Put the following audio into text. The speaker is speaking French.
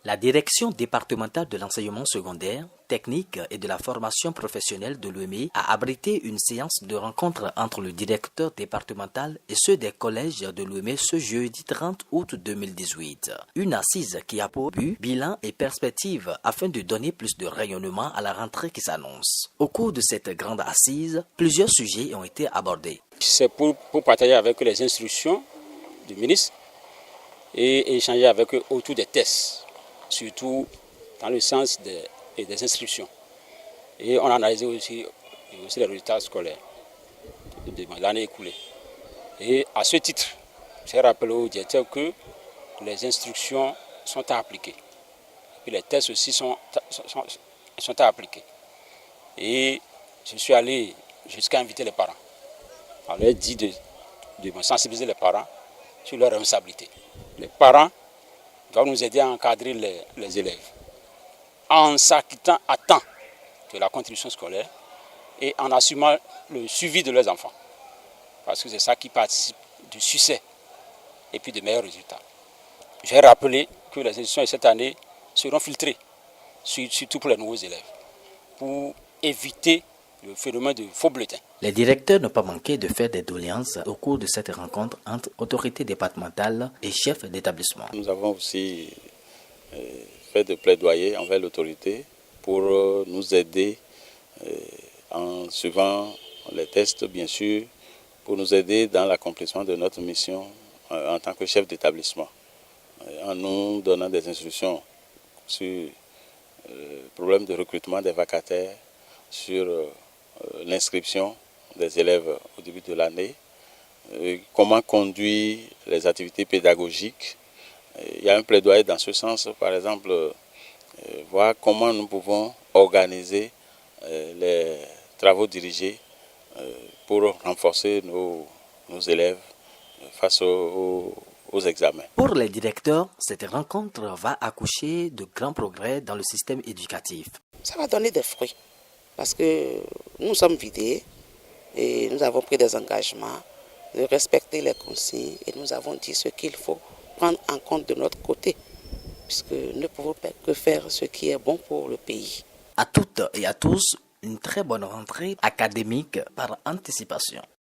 La direction départementale de l'enseignement secondaire, technique et de la formation professionnelle de l'UEME a abrité une séance de rencontre entre le directeur départemental et ceux des collèges de l'UEME ce jeudi 30 août 2018. Une assise qui a pour but bilan et perspective afin de donner plus de rayonnement à la rentrée qui s'annonce. Au cours de cette grande assise, plusieurs sujets ont été abordés. C'est pour partager avec eux les instructions du ministre et échanger avec eux autour des tests, surtout dans le sens des inscriptions. Et on a analysé aussi les résultats scolaires de l'année écoulée. Et à ce titre, j'ai rappelé au directeur que les instructions sont à appliquer. Et les tests aussi sont à appliquer. Et je suis allé jusqu'à inviter les parents. On leur a dit de sensibiliser les parents sur leurs responsabilités. Les parents doivent nous aider à encadrer les élèves en s'acquittant à temps de la contribution scolaire et en assumant le suivi de leurs enfants. Parce que c'est ça qui participe du succès et puis de meilleurs résultats. J'ai rappelé que les institutions de cette année seront filtrées, surtout pour les nouveaux élèves, pour éviter le phénomène de faux bulletins. Les directeurs n'ont pas manqué de faire des doléances au cours de cette rencontre entre autorités départementales et chefs d'établissement. Nous avons aussi fait des plaidoyers envers l'autorité pour nous aider en suivant les tests, bien sûr, pour nous aider dans l'accomplissement de notre mission en tant que chef d'établissement, en nous donnant des instructions sur le problème de recrutement des vacataires, sur l'inscription des élèves au début de l'année, comment conduire les activités pédagogiques. Il y a un plaidoyer dans ce sens, par exemple, voir comment nous pouvons organiser les travaux dirigés pour renforcer nos élèves face aux examens. Pour les directeurs, cette rencontre va accoucher de grands progrès dans le système éducatif. Ça va donner des fruits parce que nous sommes vidés et nous avons pris des engagements de respecter les consignes et nous avons dit ce qu'il faut prendre en compte de notre côté puisque nous ne pouvons pas que faire ce qui est bon pour le pays. À toutes et à tous, une très bonne rentrée académique par anticipation.